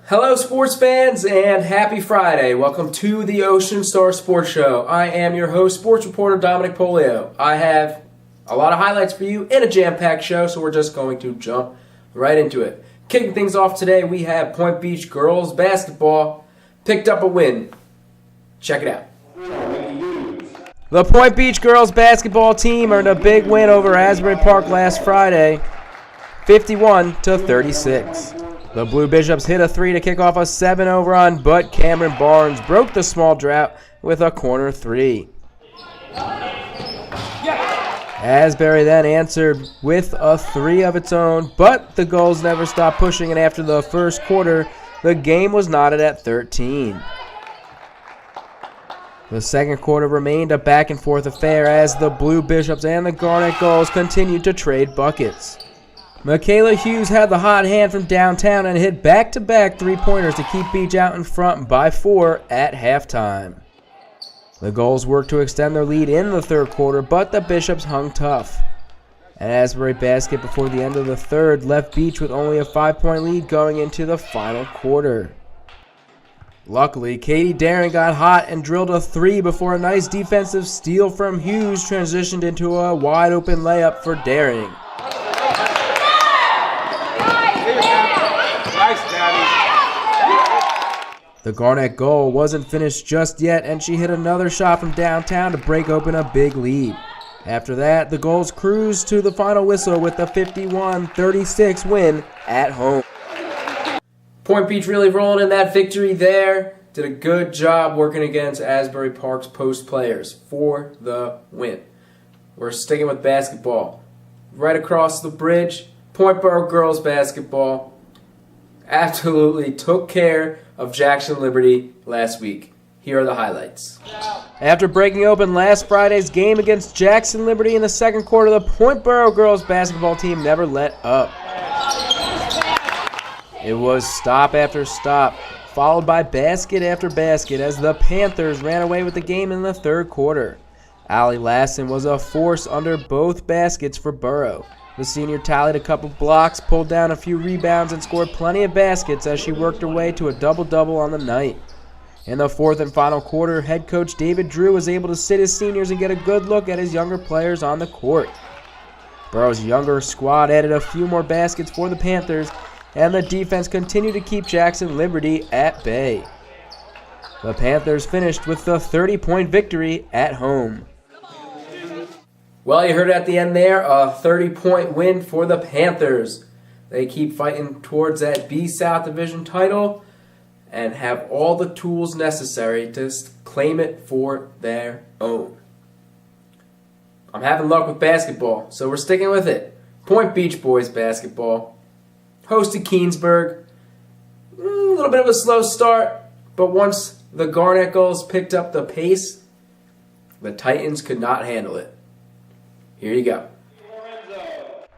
Hello, sports fans, and happy Friday. Welcome to the Ocean Star Sports Show. I am your host, sports reporter Dominic Polio. I have a lot of highlights for you in a jam-packed show, so we're just going to jump right into it. Kicking things off today, we have Point Beach girls basketball picked up a win. Check it out. The Point Beach girls basketball team earned a big win over Asbury Park last Friday, 51-36. The Blue Bishops hit a three to kick off a 7-0 run, but Cameron Barnes broke the small drought with a corner three. Asbury then answered with a three of its own, but the goals never stopped pushing, and after the first quarter, the game was knotted at 13. The second quarter remained a back-and-forth affair as the Blue Bishops and the Garnet Gulls continued to trade buckets. Michaela Hughes had the hot hand from downtown and hit back-to-back three-pointers to keep Beach out in front by 4 at halftime. The Gulls worked to extend their lead in the third quarter, but the Bishops hung tough. An Asbury basket before the end of the third left Beach with only a 5-point lead going into the final quarter. Luckily, Katie Daring got hot and drilled a three before a nice defensive steal from Hughes transitioned into a wide-open layup for Daring. The Garnet goal wasn't finished just yet, and she hit another shot from downtown to break open a big lead. After that, the Gulls cruised to the final whistle with a 51-36 win at home. Point Beach really rolling in that victory there. Did a good job working against Asbury Park's post players for the win. We're sticking with basketball. Right across the bridge, Point Borough girls basketball absolutely took care of Jackson Liberty last week. Here are the highlights. After breaking open last Friday's game against Jackson Liberty in the second quarter, the Point Borough girls basketball team never let up. It was stop after stop, followed by basket after basket as the Panthers ran away with the game in the third quarter. Allie Lassen was a force under both baskets for Borough. The senior tallied a couple blocks, pulled down a few rebounds, and scored plenty of baskets as she worked her way to a double-double on the night. In the fourth and final quarter, head coach David Drew was able to sit his seniors and get a good look at his younger players on the court. Borough's younger squad added a few more baskets for the Panthers, and the defense continued to keep Jackson Liberty at bay. The Panthers finished with the 30-point victory at home. Well, you heard it at the end there, a 30-point win for the Panthers. They keep fighting towards that B South Division title and have all the tools necessary to claim it for their own. I'm having luck with basketball, so we're sticking with it. Point Beach boys basketball hosted Keensburg. A little bit of a slow start, but once the Garnet Gulls picked up the pace, the Titans could not handle it. Here you go.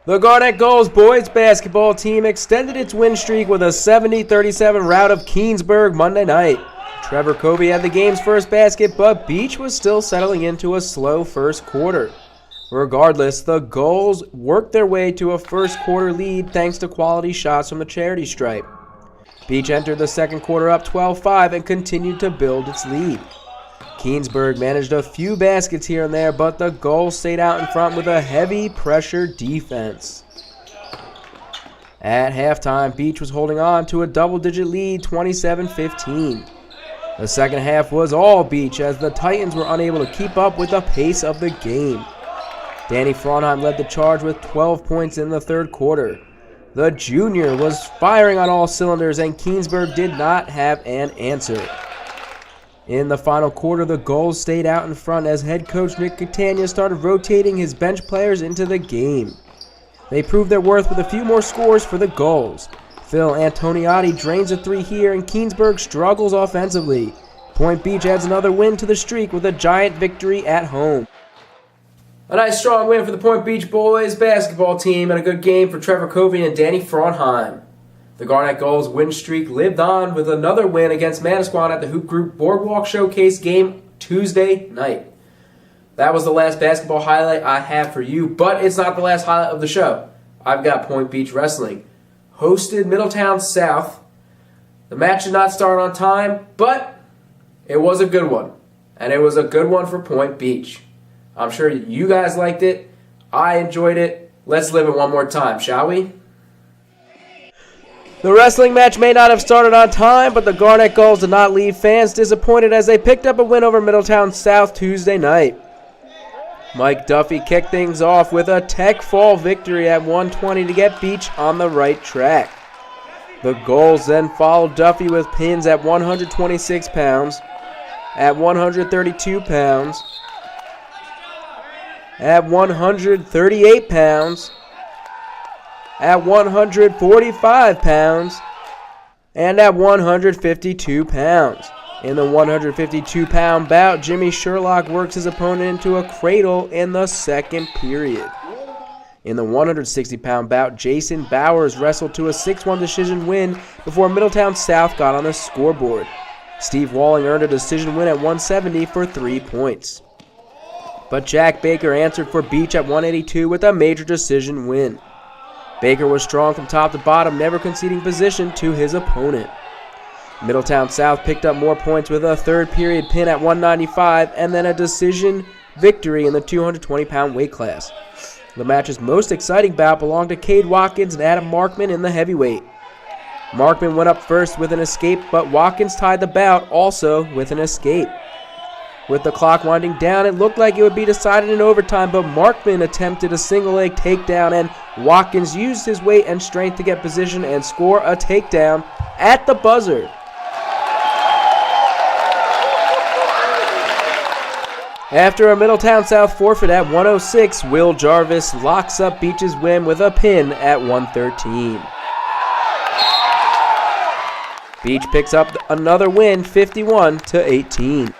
The Garnet Gulls boys basketball team extended its win streak with a 70-37 rout of Keensburg Monday night. Trevor Covey had the game's first basket, but Beach was still settling into a slow first quarter. Regardless, the Gulls worked their way to a first quarter lead thanks to quality shots from the charity stripe. Beach entered the second quarter up 12-5 and continued to build its lead. Keensburg managed a few baskets here and there, but the Gulls stayed out in front with a heavy pressure defense. At halftime, Beach was holding on to a double-digit lead, 27-15. The second half was all Beach as the Titans were unable to keep up with the pace of the game. Danny Fraunheim led the charge with 12 points in the third quarter. The junior was firing on all cylinders, and Keensburg did not have an answer. In the final quarter, the Gulls stayed out in front as head coach Nick Catania started rotating his bench players into the game. They proved their worth with a few more scores for the Gulls. Phil Antoniotti drains a three here, and Keensburg struggles offensively. Point Beach adds another win to the streak with a giant victory at home. A nice strong win for the Point Beach boys basketball team and a good game for Trevor Covey and Danny Fraunheim. The Garnet Gulls win streak lived on with another win against Manasquan at the Hoop Group Boardwalk Showcase game Tuesday night. That was the last basketball highlight I have for you, but it's not the last highlight of the show. I've got Point Beach Wrestling. Hosted Middletown South The match did not start on time, but it was a good one. And it was a good one for Point Beach. I'm sure you guys liked it. I enjoyed it. Let's live it one more time, shall we? The wrestling match may not have started on time, but the Garnet Gulls did not leave fans disappointed as they picked up a win over Middletown South Tuesday night. Mike Duffy kicked things off with a tech fall victory at 120 to get Beach on the right track. The Gulls then followed Duffy with pins at 126 pounds, at 132 pounds, at 138 pounds, at 145 pounds, and at 152 pounds. In the 152-pound bout, Jimmy Sherlock works his opponent into a cradle in the second period. In the 160-pound bout, Jason Bowers wrestled to a 6-1 decision win before Middletown South got on the scoreboard. Steve Walling earned a decision win at 170 for 3 points. But Jack Baker answered for Beach at 182 with a major decision win. Baker was strong from top to bottom, never conceding position to his opponent. Middletown South picked up more points with a third period pin at 195 and then a decision victory in the 220-pound weight class. The match's most exciting bout belonged to Cade Watkins and Adam Markman in the heavyweight. Markman went up first with an escape, but Watkins tied the bout also with an escape. With the clock winding down, it looked like it would be decided in overtime, but Markman attempted a single-leg takedown, and Watkins used his weight and strength to get position and score a takedown at the buzzer. After a Middletown South forfeit at 106, Will Jarvis locks up Beach's win with a pin at 113. Beach picks up another win, 51-18.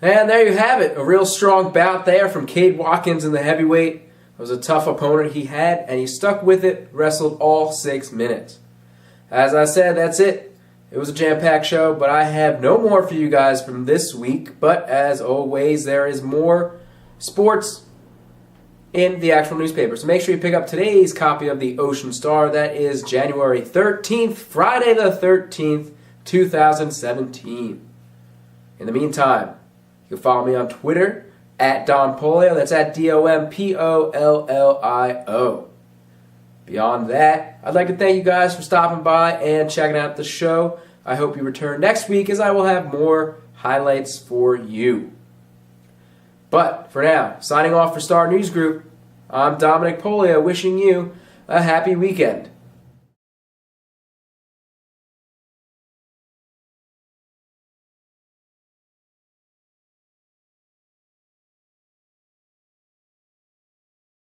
And there you have it, a real strong bout there from Cade Watkins in the heavyweight. It was a tough opponent he had, and he stuck with it, wrestled all 6 minutes. As I said, that's it. It was a jam-packed show, but I have no more for you guys from this week. But as always, there is more sports in the actual newspaper. So make sure you pick up today's copy of the Ocean Star. That is January 13th, Friday the 13th, 2017. In the meantime, you can follow me on Twitter at Dom Polio. That's at DOMPOLLIO. Beyond that, I'd like to thank you guys for stopping by and checking out the show. I hope you return next week as I will have more highlights for you. But for now, signing off for Star News Group, I'm Dominic Polio wishing you a happy weekend.